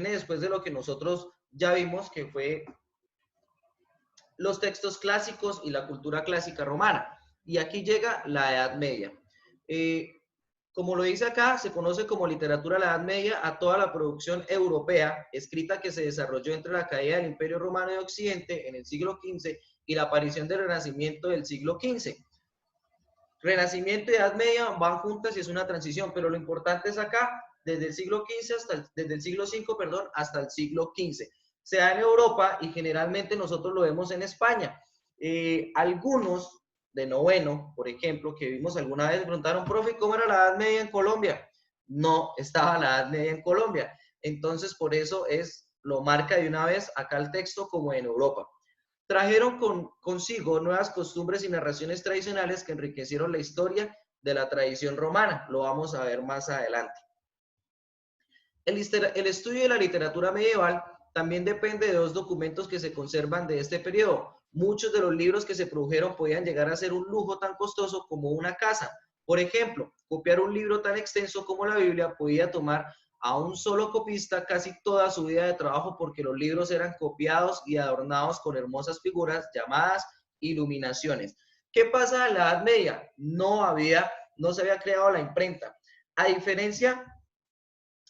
viene después de lo que nosotros ya vimos, que fue los textos clásicos y la cultura clásica romana. Y aquí llega la Edad Media. Como lo dice acá, se conoce como literatura de la Edad Media a toda la producción europea escrita que se desarrolló entre la caída del Imperio Romano de Occidente en el siglo XV y la aparición del Renacimiento del siglo XV. Renacimiento y Edad Media van juntas y es una transición, pero lo importante es acá, desde el siglo XV desde el siglo V, perdón, hasta el siglo XV. Se da en Europa y generalmente nosotros lo vemos en España. Algunos de noveno, por ejemplo, que vimos alguna vez, preguntaron, profe, ¿cómo era la Edad Media en Colombia? No estaba la Edad Media en Colombia. Entonces, por eso lo marca de una vez acá el texto como en Europa. Trajeron consigo nuevas costumbres y narraciones tradicionales que enriquecieron la historia de la tradición romana. Lo vamos a ver más adelante. El estudio de la literatura medieval también depende de dos documentos que se conservan de este periodo. Muchos de los libros que se produjeron podían llegar a ser un lujo tan costoso como una casa. Por ejemplo, copiar un libro tan extenso como la Biblia podía tomar a un solo copista casi toda su vida de trabajo porque los libros eran copiados y adornados con hermosas figuras llamadas iluminaciones. ¿Qué pasa en la Edad Media? No se había creado la imprenta. A diferencia,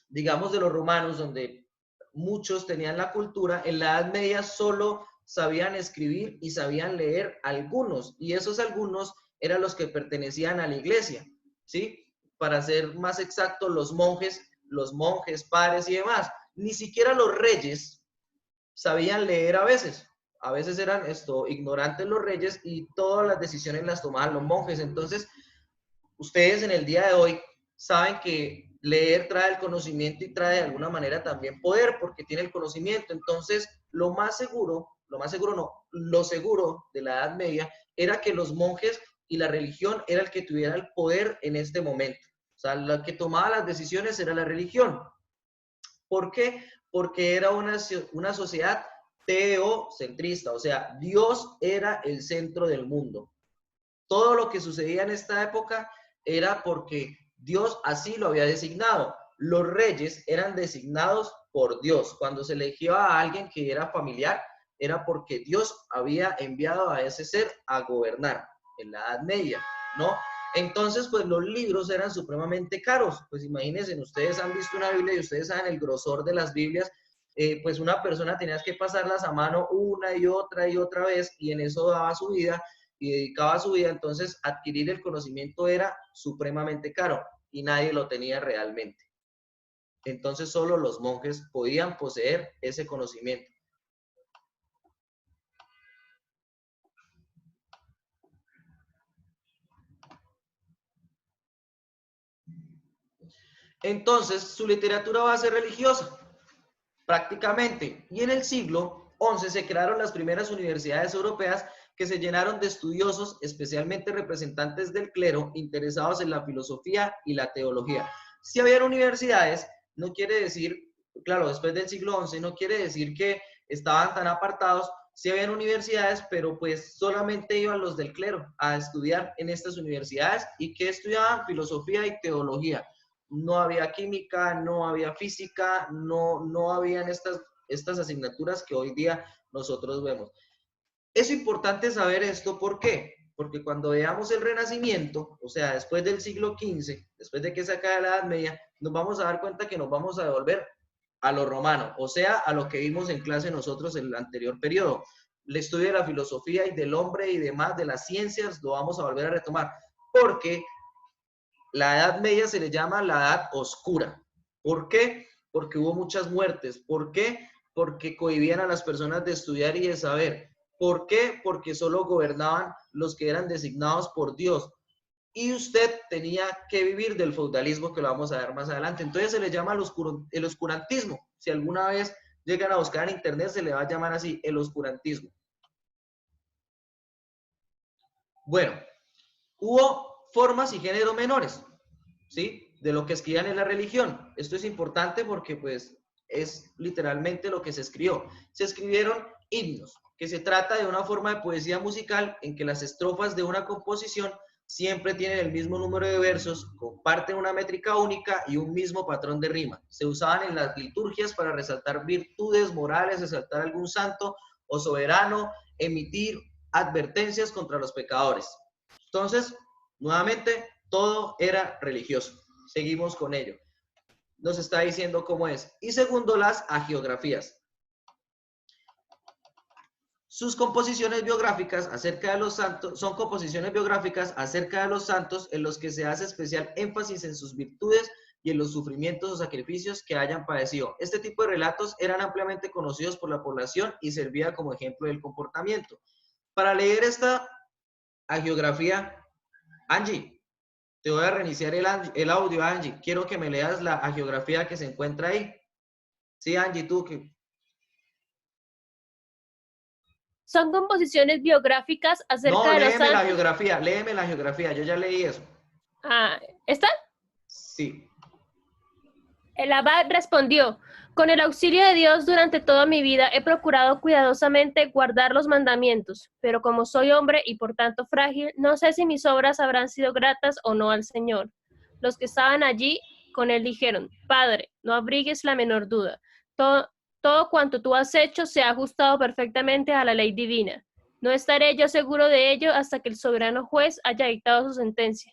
digamos, de los romanos, donde muchos tenían la cultura, en la Edad Media solo sabían escribir y sabían leer algunos, y esos algunos eran los que pertenecían a la iglesia, ¿sí? Para ser más exacto, los monjes, padres y demás. Ni siquiera los reyes sabían leer a veces eran ignorantes los reyes y todas las decisiones las tomaban los monjes. Entonces, ustedes en el día de hoy saben que leer trae el conocimiento y trae de alguna manera también poder porque tiene el conocimiento. Entonces, lo seguro de la Edad Media era que los monjes y la religión era el que tuviera el poder en este momento. O sea, la que tomaba las decisiones era la religión. ¿Por qué? Porque era una sociedad teocentrista, o sea, Dios era el centro del mundo. Todo lo que sucedía en esta época era porque Dios así lo había designado. Los reyes eran designados por Dios. Cuando se elegía a alguien que era familiar, era porque Dios había enviado a ese ser a gobernar en la Edad Media, ¿no? Entonces, pues los libros eran supremamente caros. Pues imagínense, ustedes han visto una Biblia y ustedes saben el grosor de las Biblias. Pues una persona tenía que pasarlas a mano una y otra vez y en eso daba su vida y dedicaba su vida. Entonces adquirir el conocimiento era supremamente caro y nadie lo tenía realmente. Entonces solo los monjes podían poseer ese conocimiento. Entonces su literatura va a ser religiosa, prácticamente. Y en el siglo XI se crearon las primeras universidades europeas que se llenaron de estudiosos, especialmente representantes del clero, interesados en la filosofía y la teología. Si había universidades, no quiere decir, claro, después del siglo XI, no quiere decir que estaban tan apartados. Sí habían universidades, pero pues solamente iban los del clero a estudiar en estas universidades. ¿Y qué estudiaban? Filosofía y teología. No había química, no había física, no habían estas asignaturas que hoy día nosotros vemos. Es importante saber esto, ¿por qué? Porque cuando veamos el Renacimiento, o sea, después del siglo XV, después de que se acabe la Edad Media, nos vamos a dar cuenta que nos vamos a devolver a lo romano, o sea, a lo que vimos en clase nosotros en el anterior periodo. El estudio de la filosofía y del hombre y demás, de las ciencias, lo vamos a volver a retomar, porque la Edad Media se le llama la Edad Oscura. ¿Por qué? Porque hubo muchas muertes. ¿Por qué? Porque cohibían a las personas de estudiar y de saber. ¿Por qué? Porque solo gobernaban los que eran designados por Dios. Y usted tenía que vivir del feudalismo, que lo vamos a ver más adelante. Entonces se le llama el oscurantismo. Si alguna vez llegan a buscar en internet, se le va a llamar así, el oscurantismo. Bueno, hubo formas y géneros menores, ¿sí? De lo que escribían en la religión. Esto es importante porque, pues, es literalmente lo que se escribió. Se escribieron himnos, que se trata de una forma de poesía musical en que las estrofas de una composición siempre tienen el mismo número de versos, comparten una métrica única y un mismo patrón de rima. Se usaban en las liturgias para resaltar virtudes morales, resaltar algún santo o soberano, emitir advertencias contra los pecadores. Entonces, nuevamente, todo era religioso. Seguimos con ello. Nos está diciendo cómo es. Y segundo, las hagiografías. Sus composiciones biográficas acerca de los santos son composiciones biográficas acerca de los santos en los que se hace especial énfasis en sus virtudes y en los sufrimientos o sacrificios que hayan padecido. Este tipo de relatos eran ampliamente conocidos por la población y servía como ejemplo del comportamiento. Para leer esta hagiografía, Angie, te voy a reiniciar el audio, Angie. Quiero que me leas la hagiografía que se encuentra ahí. Sí, Angie, tú que... Son composiciones biográficas acerca No, de los léeme la santos. geografía, yo ya leí eso. ¿Está? Sí. El abad respondió: con el auxilio de Dios durante toda mi vida he procurado cuidadosamente guardar los mandamientos, pero como soy hombre y por tanto frágil, no sé si mis obras habrán sido gratas o no al Señor. Los que estaban allí con él dijeron: Padre, no abrigues la menor duda. Todo cuanto tú has hecho se ha ajustado perfectamente a la ley divina. No estaré yo seguro de ello hasta que el soberano juez haya dictado su sentencia.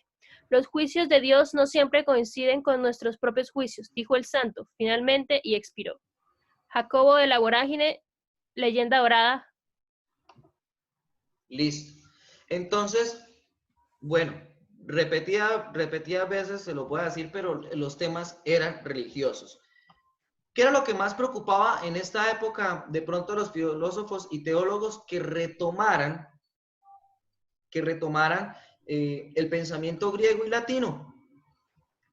Los juicios de Dios no siempre coinciden con nuestros propios juicios, dijo el santo, finalmente, y expiró. Jacobo de la Vorágine, leyenda dorada. Listo. Entonces, bueno, repetidas veces se lo puedo decir, pero los temas eran religiosos. ¿Qué era lo que más preocupaba en esta época de pronto a los filósofos y teólogos? Que retomaran el pensamiento griego y latino.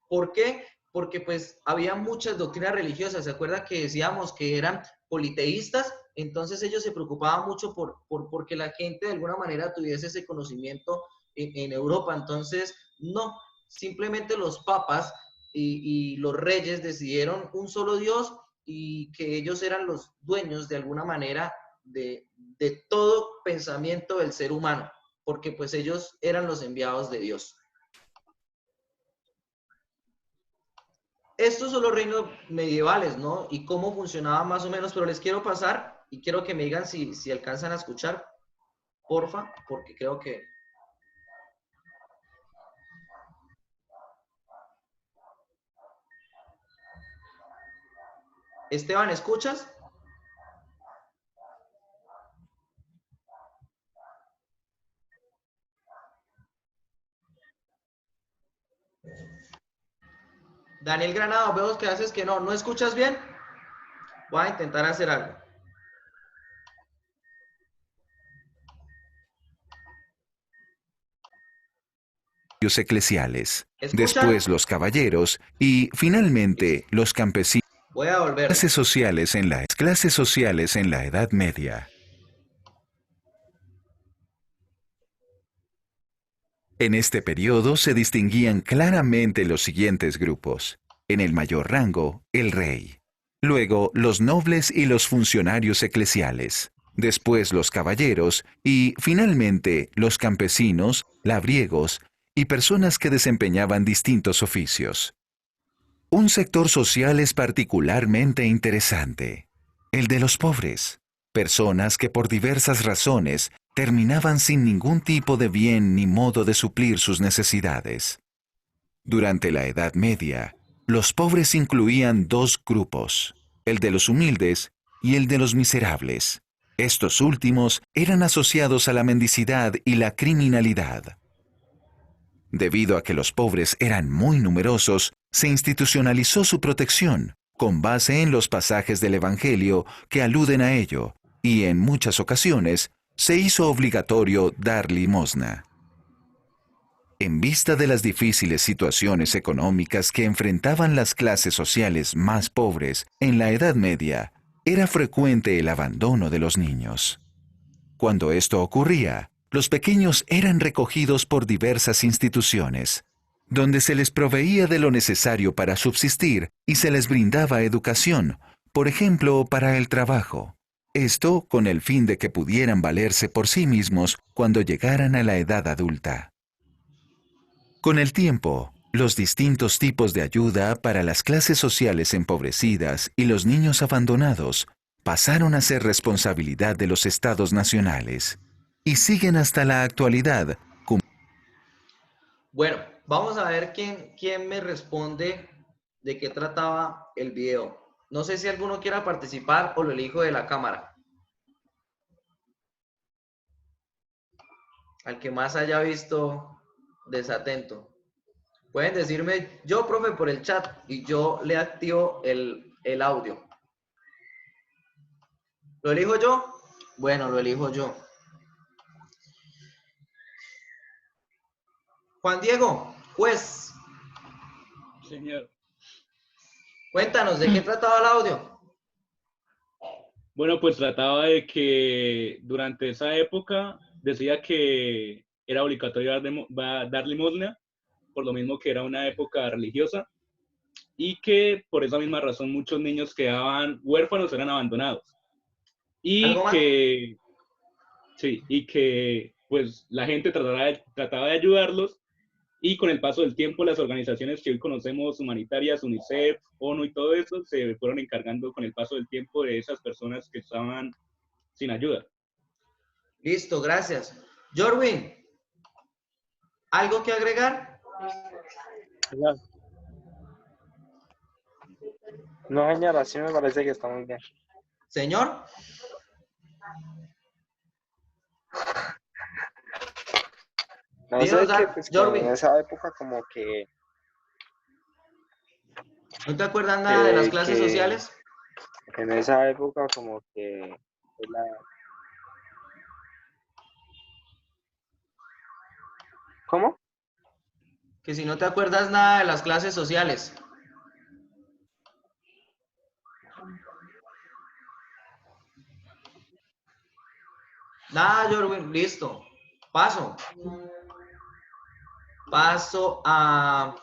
¿Por qué? Porque pues había muchas doctrinas religiosas. ¿Se acuerda que decíamos que eran politeístas? Entonces ellos se preocupaban mucho porque la gente de alguna manera tuviese ese conocimiento en Europa. Entonces, no, simplemente los papas y los reyes decidieron un solo Dios y que ellos eran los dueños de alguna manera de todo pensamiento del ser humano, porque pues ellos eran los enviados de Dios. Estos son los reinos medievales, ¿no? Y cómo funcionaba más o menos, pero les quiero pasar y quiero que me digan si alcanzan a escuchar, porfa, porque creo que... Esteban, ¿escuchas? Daniel Granado, vemos que haces que no escuchas bien. Voy a intentar hacer algo. Eclesiales, ¿Escuchan? después los caballeros y finalmente los campesinos. Voy a volver. Clases sociales en la Edad Media. En este periodo se distinguían claramente los siguientes grupos. En el mayor rango, el rey. Luego, los nobles y los funcionarios eclesiales. Después, los caballeros y, finalmente, los campesinos, labriegos y personas que desempeñaban distintos oficios. Un sector social es particularmente interesante, el de los pobres, personas que por diversas razones terminaban sin ningún tipo de bien ni modo de suplir sus necesidades. Durante la Edad Media, los pobres incluían dos grupos, el de los humildes y el de los miserables. Estos últimos eran asociados a la mendicidad y la criminalidad. Debido a que los pobres eran muy numerosos, se institucionalizó su protección, con base en los pasajes del Evangelio que aluden a ello, y en muchas ocasiones se hizo obligatorio dar limosna. En vista de las difíciles situaciones económicas que enfrentaban las clases sociales más pobres en la Edad Media, era frecuente el abandono de los niños. Cuando esto ocurría, los pequeños eran recogidos por diversas instituciones, donde se les proveía de lo necesario para subsistir y se les brindaba educación, por ejemplo, para el trabajo. Esto con el fin de que pudieran valerse por sí mismos cuando llegaran a la edad adulta. Con el tiempo, los distintos tipos de ayuda para las clases sociales empobrecidas y los niños abandonados pasaron a ser responsabilidad de los estados nacionales y siguen hasta la actualidad. Bueno, vamos a ver quién me responde de qué trataba el video. No sé si alguno quiera participar o lo elijo de la cámara. Al que más haya visto desatento. Pueden decirme yo, profe, por el chat y yo le activo el audio. ¿Lo elijo yo? Bueno, lo elijo yo. Juan Diego, juez. Señor. Cuéntanos, ¿de qué trataba el audio? Bueno, pues trataba de que durante esa época decía que era obligatorio dar limosna, por lo mismo que era una época religiosa, y que por esa misma razón muchos niños quedaban huérfanos, eran abandonados. ¿Algo más? Y que pues la gente trataba de ayudarlos, y con el paso del tiempo las organizaciones que hoy conocemos, humanitarias, UNICEF, ONU y todo eso, se fueron encargando con el paso del tiempo de esas personas que estaban sin ayuda. Listo, gracias. Jorwin, ¿algo que agregar? No, señora, sí me parece que está muy bien. Señor. No Díganos, sé, que pues que Jorwin. en esa época como que... ¿No te acuerdas nada de las clases sociales? En esa época como que... ¿Cómo? Que si no te acuerdas nada de las clases sociales. Nada, Jorwin, listo. Paso a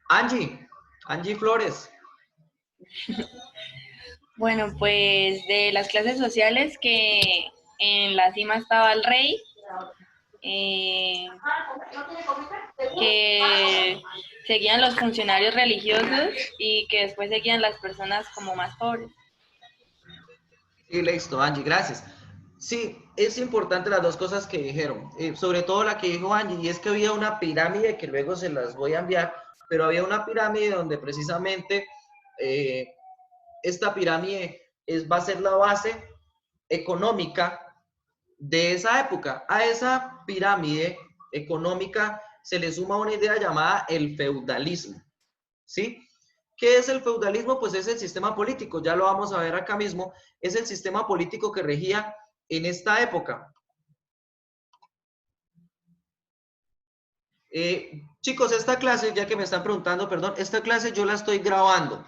Angie Flores. Bueno, pues de las clases sociales, que en la cima estaba el rey, que seguían los funcionarios religiosos y que después seguían las personas como más pobres. Sí, listo, Angie, gracias. Sí, es importante las dos cosas que dijeron, sobre todo la que dijo Angie, y es que había una pirámide que luego se las voy a enviar, pero había una pirámide donde precisamente esta pirámide va a ser la base económica de esa época. A esa pirámide económica se le suma una idea llamada el feudalismo, ¿sí? ¿Qué es el feudalismo? Pues es el sistema político, ya lo vamos a ver acá mismo, es el sistema político que regía en esta época. Chicos, esta clase, ya que me están preguntando, perdón, esta clase yo la estoy grabando.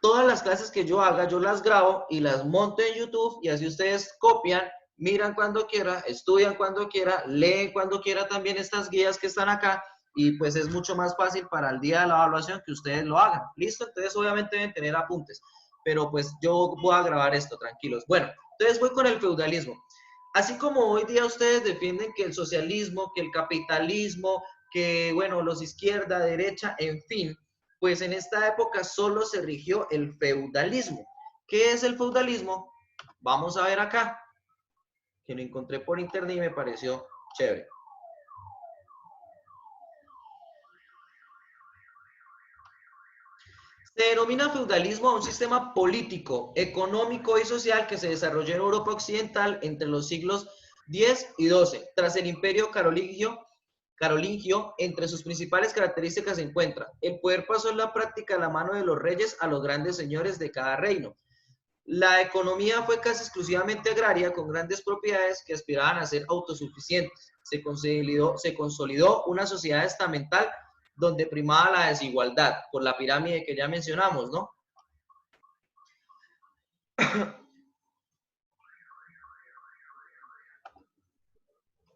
Todas las clases que yo haga, yo las grabo y las monto en YouTube y así ustedes copian, miran cuando quiera, estudian cuando quiera, leen cuando quiera también estas guías que están acá y pues es mucho más fácil para el día de la evaluación que ustedes lo hagan. ¿Listo? Entonces obviamente deben tener apuntes, pero pues yo voy a grabar esto, tranquilos. Bueno, entonces voy con el feudalismo. Así como hoy día ustedes defienden que el socialismo, que el capitalismo, que bueno, los izquierda, derecha, en fin, pues en esta época solo se rigió el feudalismo. ¿Qué es el feudalismo? Vamos a ver acá, que lo encontré por internet y me pareció chévere. Se denomina feudalismo a un sistema político, económico y social que se desarrolló en Europa Occidental entre los siglos X y XII. Tras el Imperio carolingio, entre sus principales características se encuentra: el poder pasó en la práctica a la mano de los reyes a los grandes señores de cada reino. La economía fue casi exclusivamente agraria, con grandes propiedades que aspiraban a ser autosuficientes. Se consolidó una sociedad estamental donde primaba la desigualdad, por la pirámide que ya mencionamos, ¿no?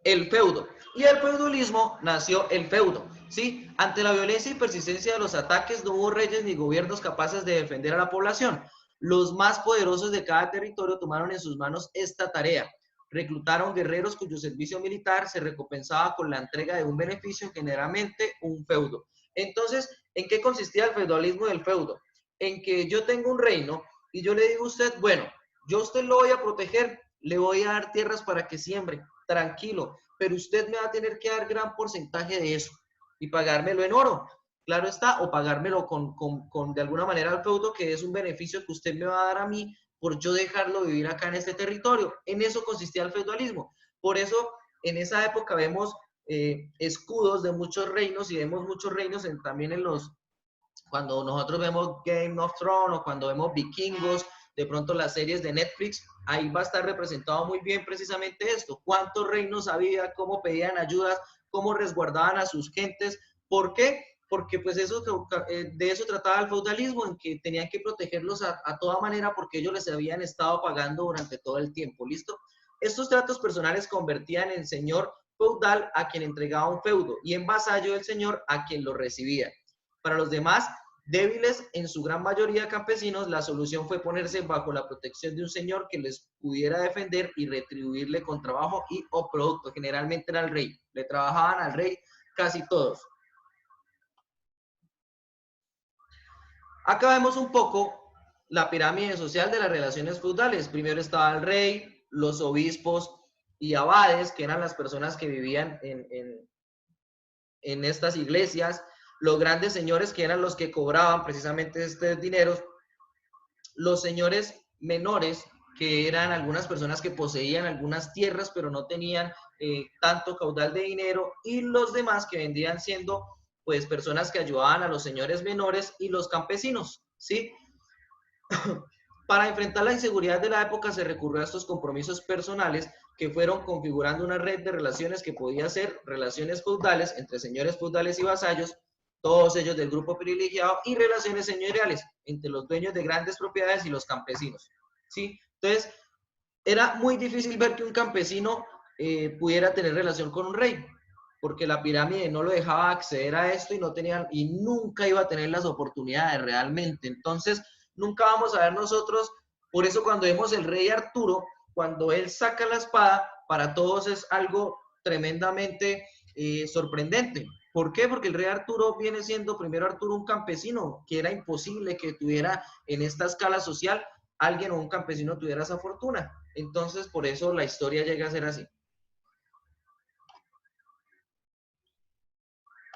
El feudo. Y el feudalismo nació el feudo, ¿sí? Ante la violencia y persistencia de los ataques, no hubo reyes ni gobiernos capaces de defender a la población. Los más poderosos de cada territorio tomaron en sus manos esta tarea. reclutaron guerreros cuyo servicio militar se recompensaba con la entrega de un beneficio, generalmente un feudo. Entonces, ¿en qué consistía el feudalismo del feudo? En que yo tengo un reino y yo le digo a usted, bueno, yo a usted lo voy a proteger, le voy a dar tierras para que siembre, tranquilo, pero usted me va a tener que dar gran porcentaje de eso y pagármelo en oro, claro está, o pagármelo con de alguna manera al feudo, que es un beneficio que usted me va a dar a mí por yo dejarlo vivir acá en este territorio. En eso consistía el feudalismo. Por eso, en esa época vemos escudos de muchos reinos y vemos muchos reinos también en los, cuando nosotros vemos Game of Thrones o cuando vemos Vikingos, de pronto las series de Netflix, ahí va a estar representado muy bien precisamente esto. ¿Cuántos reinos había? ¿Cómo pedían ayudas? ¿Cómo resguardaban a sus gentes? ¿Por qué? Porque pues eso, de eso trataba el feudalismo, en que tenían que protegerlos a toda manera porque ellos les habían estado pagando durante todo el tiempo, ¿listo? Estos tratos personales convertían en señor feudal a quien entregaba un feudo y en vasallo del señor a quien lo recibía. Para los demás, débiles, en su gran mayoría campesinos, la solución fue ponerse bajo la protección de un señor que les pudiera defender y retribuirle con trabajo y o producto. Generalmente era el rey. Le trabajaban al rey casi todos. Acá vemos un poco la pirámide social de las relaciones feudales. Primero estaba el rey, los obispos y abades, que eran las personas que vivían en estas iglesias, los grandes señores, que eran los que cobraban precisamente estos dineros, los señores menores, que eran algunas personas que poseían algunas tierras, pero no tenían tanto caudal de dinero, y los demás que vendrían siendo pues personas que ayudaban a los señores menores y los campesinos, ¿sí? Para enfrentar la inseguridad de la época se recurrió a estos compromisos personales que fueron configurando una red de relaciones que podía ser relaciones feudales entre señores feudales y vasallos, todos ellos del grupo privilegiado, y relaciones señoriales entre los dueños de grandes propiedades y los campesinos, ¿sí? Entonces, era muy difícil ver que un campesino pudiera tener relación con un rey, porque la pirámide no lo dejaba acceder a esto y no tenían, y nunca iba a tener las oportunidades realmente. Entonces, nunca vamos a ver nosotros, por eso cuando vemos el rey Arturo, cuando él saca la espada, para todos es algo tremendamente sorprendente. ¿Por qué? Porque el rey Arturo viene siendo primero Arturo un campesino, que era imposible que tuviera en esta escala social alguien o un campesino tuviera esa fortuna. Entonces, por eso la historia llega a ser así.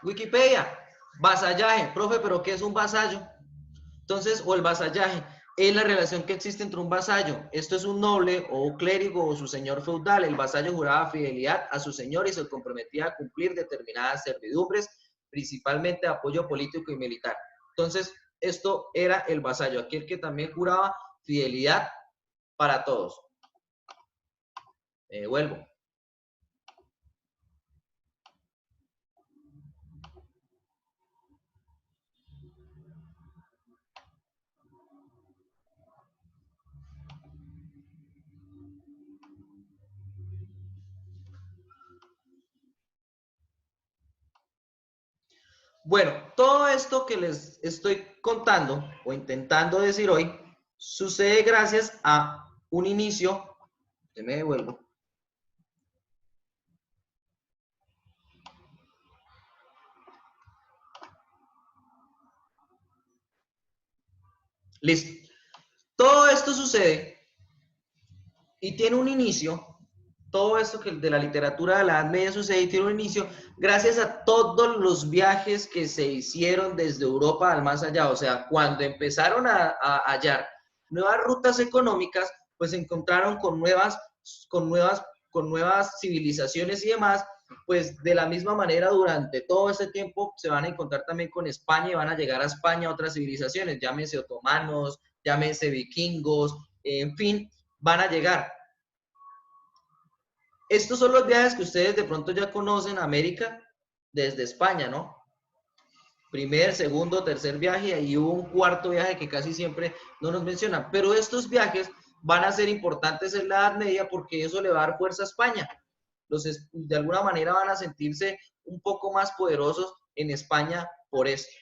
Wikipedia, vasallaje. Profe, ¿pero qué es un vasallo? Entonces, o el vasallaje, es la relación que existe entre un vasallo. Esto es un noble o un clérigo o su señor feudal. El vasallo juraba fidelidad a su señor y se comprometía a cumplir determinadas servidumbres, principalmente apoyo político y militar. Entonces, esto era el vasallo, aquel que también juraba fidelidad para todos. Vuelvo. Bueno, todo esto que les estoy contando o intentando decir hoy sucede gracias a un inicio. Me devuelvo. Listo. Todo esto sucede y tiene un inicio. Todo esto que de la literatura de la Edad Media sucede y tiene un inicio gracias a todos los viajes que se hicieron desde Europa al más allá. O sea, cuando empezaron a hallar nuevas rutas económicas, pues se encontraron con nuevas civilizaciones y demás. Pues de la misma manera durante todo este tiempo se van a encontrar también con España y van a llegar a España otras civilizaciones, llámense otomanos, llámense vikingos, en fin, van a llegar. Estos son los viajes que ustedes de pronto ya conocen América desde España, ¿no? Primer, segundo, tercer viaje, y hubo un cuarto viaje que casi siempre no nos mencionan. Pero estos viajes van a ser importantes en la Edad Media porque eso le va a dar fuerza a España. De alguna manera van a sentirse un poco más poderosos en España por esto.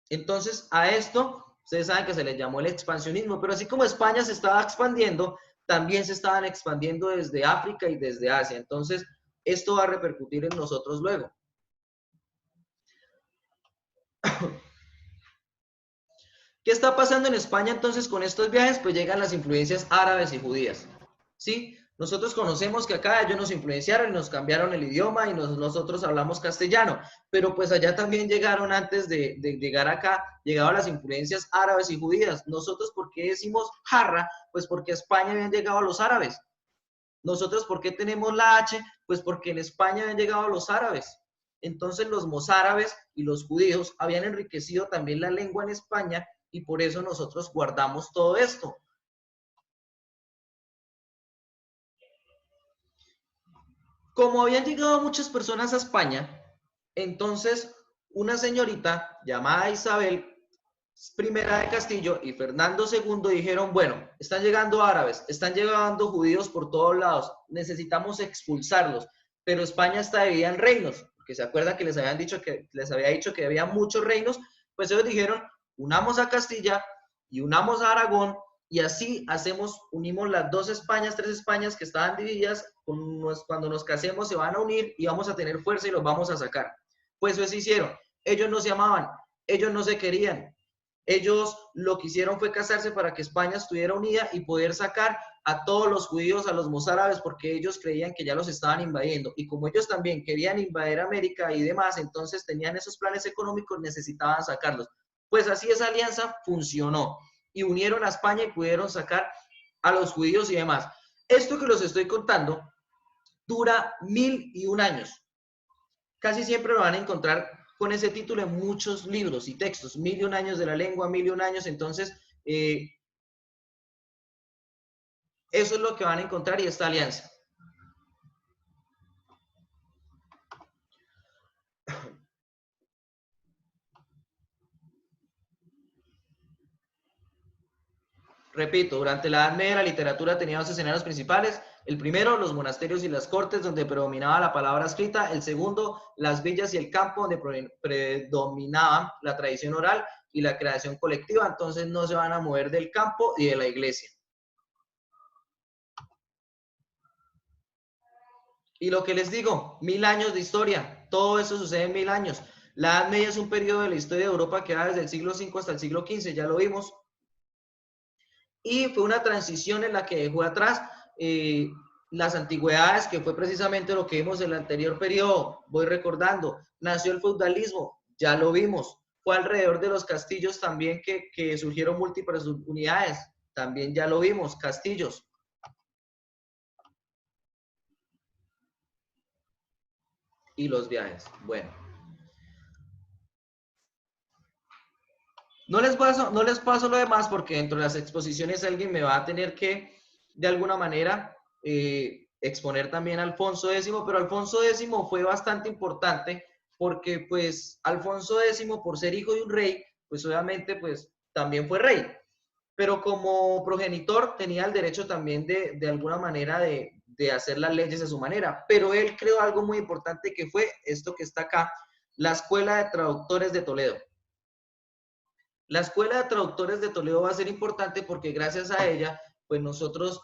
Entonces, a esto, ustedes saben que se les llamó el expansionismo, pero así como España se estaba expandiendo, también se estaban expandiendo desde África y desde Asia. Entonces, esto va a repercutir en nosotros luego. ¿Qué está pasando en España entonces con estos viajes? Pues llegan las influencias árabes y judías, ¿sí? Nosotros conocemos que acá ellos nos influenciaron y nos cambiaron el idioma y nosotros hablamos castellano, pero pues allá también llegaron antes de llegar acá, llegaron las influencias árabes y judías. Nosotros, ¿por qué decimos jarra? Pues porque a España habían llegado los árabes. Nosotros, ¿por qué tenemos la H? Pues porque en España habían llegado los árabes. Entonces los mozárabes y los judíos habían enriquecido también la lengua en España y por eso nosotros guardamos todo esto. Como habían llegado muchas personas a España, entonces una señorita llamada Isabel I de Castillo y Fernando II dijeron, bueno, están llegando árabes, están llegando judíos por todos lados, necesitamos expulsarlos, pero España está dividida en reinos, porque se acuerdan que les había dicho que había muchos reinos, pues ellos dijeron, unamos a Castilla y unamos a Aragón, y así unimos las dos Españas, tres Españas que estaban divididas, cuando nos casemos se van a unir y vamos a tener fuerza y los vamos a sacar. Pues eso hicieron. Ellos no se amaban, ellos no se querían. Ellos lo que hicieron fue casarse para que España estuviera unida y poder sacar a todos los judíos, a los mozárabes, porque ellos creían que ya los estaban invadiendo. Y como ellos también querían invadir América y demás, entonces tenían esos planes económicos, necesitaban sacarlos. Pues así esa alianza funcionó. Y unieron a España y pudieron sacar a los judíos y demás. Esto que los estoy contando dura 1001 años. Casi siempre lo van a encontrar con ese título en muchos libros y textos. 1001 años de la lengua, 1001 años. Entonces, eso es lo que van a encontrar y esta alianza. Repito, durante la Edad Media la literatura tenía dos escenarios principales. El primero, los monasterios y las cortes, donde predominaba la palabra escrita. El segundo, las villas y el campo, donde predominaba la tradición oral y la creación colectiva. Entonces no se van a mover del campo y de la iglesia. Y lo que les digo, 1000 años de historia. Todo eso sucede en 1000 años. La Edad Media es un periodo de la historia de Europa que va desde el siglo V hasta el siglo XV, ya lo vimos. Y fue una transición en la que dejó atrás las antigüedades, que fue precisamente lo que vimos en el anterior periodo. Voy recordando, nació el feudalismo, ya lo vimos. Fue alrededor de los castillos también que surgieron múltiples unidades, también ya lo vimos, castillos. Y los viajes, bueno. No les paso lo demás porque dentro de las exposiciones alguien me va a tener que, de alguna manera, exponer también a Alfonso X, pero Alfonso X fue bastante importante porque, pues, Alfonso X, por ser hijo de un rey, pues, obviamente, pues, también fue rey. Pero como progenitor tenía el derecho también de alguna manera de hacer las leyes a su manera. Pero él creó algo muy importante que fue esto que está acá, la Escuela de Traductores de Toledo. La Escuela de Traductores de Toledo va a ser importante porque gracias a ella, pues nosotros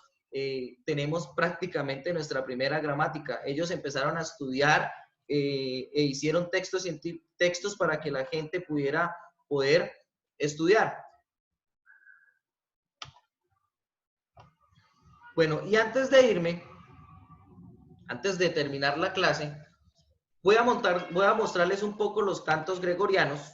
tenemos prácticamente nuestra primera gramática. Ellos empezaron a estudiar e hicieron textos para que la gente pudiera poder estudiar. Bueno, y antes de irme, antes de terminar la clase, voy a mostrarles un poco los cantos gregorianos.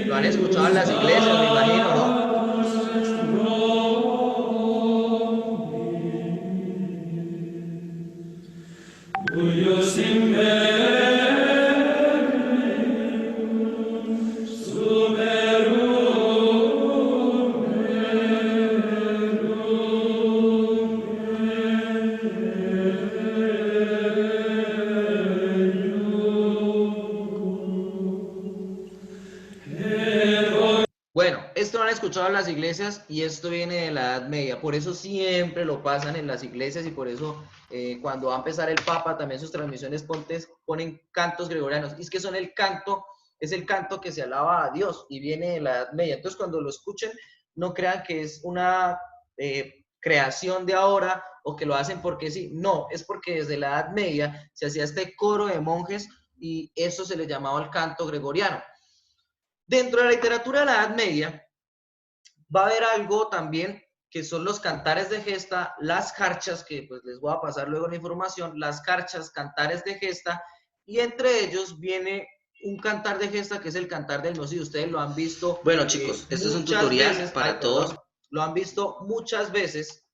Lo han escuchado en las iglesias, me imagino, ¿no? han escuchado en las iglesias y esto viene de la Edad Media, por eso siempre lo pasan en las iglesias y por eso cuando va a empezar el Papa también sus transmisiones ponen cantos gregorianos. Y es que son el canto, es el canto que se alaba a Dios y viene de la Edad Media. Entonces cuando lo escuchen, no crean que es una creación de ahora o que lo hacen porque sí. No, es porque desde la Edad Media se hacía este coro de monjes y eso se le llamaba el canto gregoriano. Dentro de la literatura de la Edad Media va a haber algo también que son los cantares de gesta, las carchas, que pues les voy a pasar luego la información, las carchas, cantares de gesta, y entre ellos viene un cantar de gesta que es el cantar del Miocid. Ustedes lo han visto. Bueno, chicos, esto es un tutorial veces, para todos. Perdón, lo han visto muchas veces.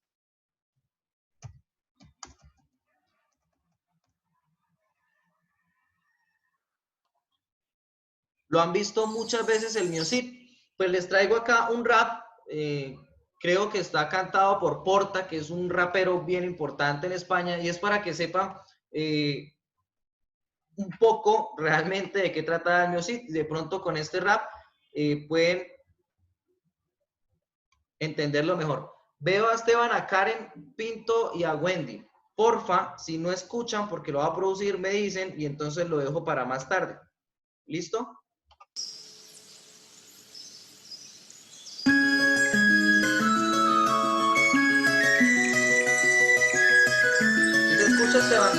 Lo han visto muchas veces el Miocid. Pues les traigo acá un rap, creo que está cantado por Porta, que es un rapero bien importante en España, y es para que sepan un poco realmente de qué trata el Miocid. De pronto con este rap pueden entenderlo mejor. Veo a Esteban, a Karen Pinto y a Wendy. Porfa, si no escuchan, porque lo va a producir, me dicen, y entonces lo dejo para más tarde. ¿Listo? Esteban.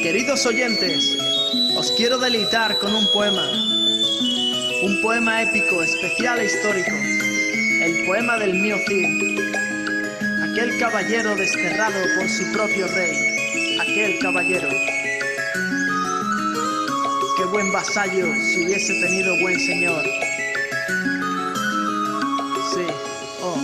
Queridos oyentes, os quiero deleitar con un poema épico, especial e histórico, el poema del Miocid, aquel caballero desterrado por su propio rey, aquel caballero. Qué buen vasallo si hubiese tenido buen señor. Sí, oh.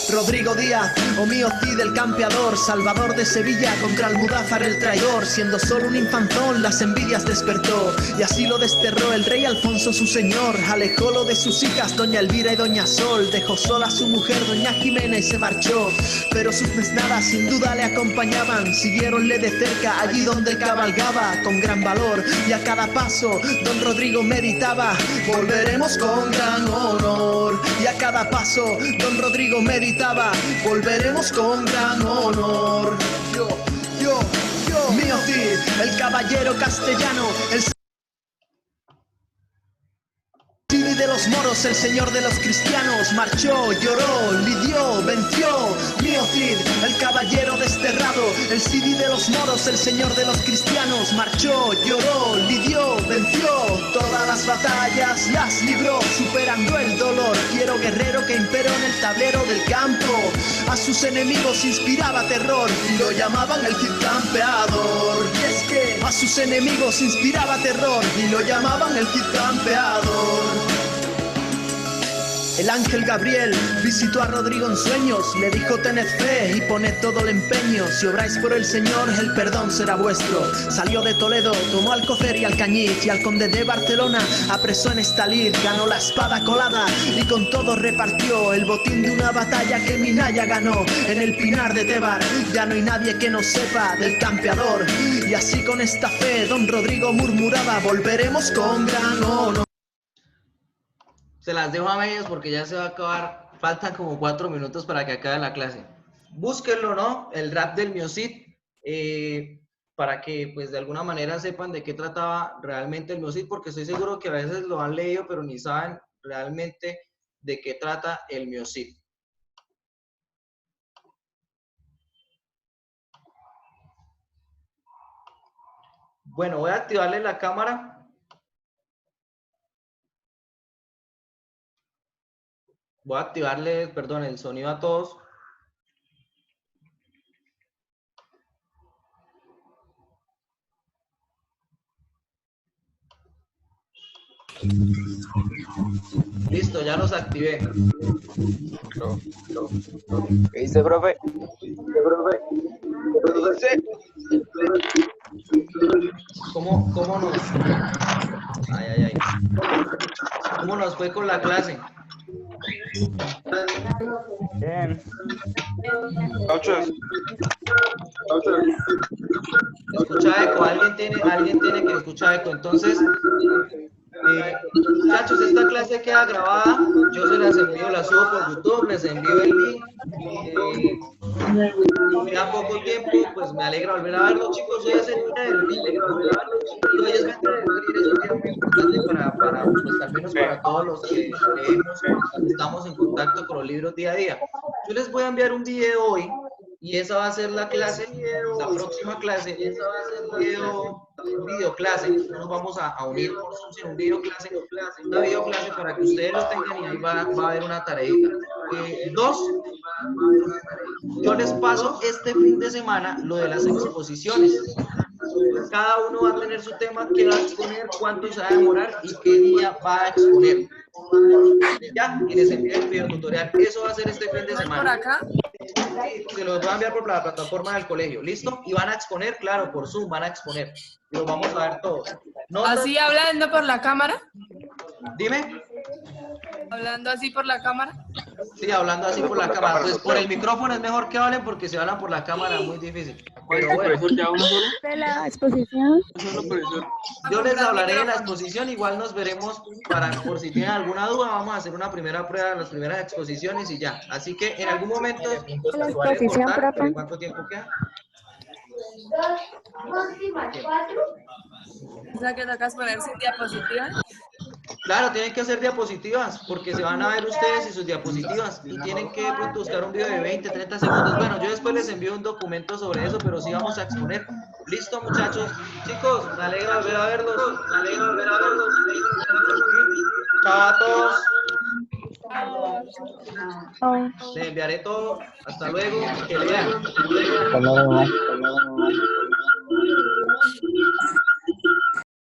Rodrigo Díaz, o Miocid el campeador, salvador de Sevilla contra Almudázar el traidor. Siendo solo un infanzón las envidias despertó y así lo desterró el rey Alfonso su señor. Alejólo de sus hijas doña Elvira y doña Sol, dejó sola a su mujer doña Jimena y se marchó. Pero sus mesnadas sin duda le acompañaban, siguiéronle de cerca allí donde cabalgaba con gran valor. Y a cada paso don Rodrigo meditaba: volveremos con gran honor. Y a cada paso don Rodrigo meditaba: volveremos con gran honor. Miocid, el caballero castellano, el Sidi de los moros, el señor de los cristianos, marchó, lloró, lidió, venció. Miocid, el caballero desterrado, el Sidi de los moros, el señor de los cristianos, marchó, lloró, lidió, venció. Todas las batallas las libró, superando el dolor. Fiero guerrero que imperó en el tablero del campo, a sus enemigos inspiraba terror y lo llamaban el Cid campeador. Y es que a sus enemigos inspiraba terror y lo llamaban el Cid campeador. El ángel Gabriel visitó a Rodrigo en sueños, le dijo: tened fe y poned todo el empeño, si obráis por el Señor el perdón será vuestro. Salió de Toledo, tomó Alcocer y Alcañiz, y al conde de Barcelona apresó en esta lid. Ganó la espada colada y con todo repartió el botín de una batalla que Minaya ganó en el Pinar de Tébar. Ya no hay nadie que no sepa del campeador, y así con esta fe don Rodrigo murmuraba: volveremos con gran honor. Se las dejo a medias porque ya se va a acabar. Faltan como 4 minutos para que acabe la clase. Búsquenlo, ¿no? El rap del Miocid, para que pues de alguna manera sepan de qué trataba realmente el Miocid, porque estoy seguro que a veces lo han leído, pero ni saben realmente de qué trata el Miocid. Bueno, voy a activarle la cámara. Voy a activarle, perdón, el sonido a todos. Listo, ya los activé. ¿Qué dice, profe? ¿Cómo nos? Ay. ¿Cómo nos fue con la clase? Bien. Escucha eco, alguien tiene que escuchar eco, entonces Muchachos, esta clase queda grabada, yo se las envío, la subo por YouTube, les envío el link. Queda poco tiempo, pues me alegra volver a verlos, chicos. Hoy es el día del libro, y hoy es 20 de abril, es un día muy importante para pues, al menos para todos los que leemos, estamos en contacto con los libros día a día. Yo les voy a enviar un video hoy, y esa va a ser la clase, la próxima clase, esa va a ser un video clase. Nos vamos a unir por Zoom en un video clase, una video clase para que ustedes los tengan, y ahí va a haber una tareita. Dos, yo les paso este fin de semana lo de las exposiciones. Cada uno va a tener su tema, qué va a exponer, cuánto se va a demorar y qué día va a exponer. Ya, y les envío el video tutorial. Eso va a ser este fin de semana. ¿Por acá? Se los voy a enviar por la plataforma del colegio. ¿Listo? Y van a exponer, claro, por Zoom van a exponer. Y los vamos a ver todos. ¿Así hablando por la cámara? Dime. ¿Hablando así por la cámara? Sí, hablando así por la cámara. Pues por el micrófono es mejor que hablen, porque si hablan por la cámara es muy difícil. Pero bueno. ¿De la exposición? Yo les hablaré de la exposición, igual nos veremos por si tienen alguna duda, vamos a hacer una primera prueba de las primeras exposiciones y ya. Así que en algún momento... ¿La exposición, profe? ¿Cuánto tiempo queda? O sea, que tocas poner sin diapositivas. Claro, tienen que hacer diapositivas, porque se van a ver ustedes y sus diapositivas, y tienen que de pronto buscar un video de 20, 30 segundos. Bueno, yo después les envío un documento sobre eso, pero sí vamos a exponer. ¿Listo, muchachos? Chicos, me alegra volver a verlos. Chao a todos. Les enviaré todo. Hasta luego. Que lean. Hasta luego.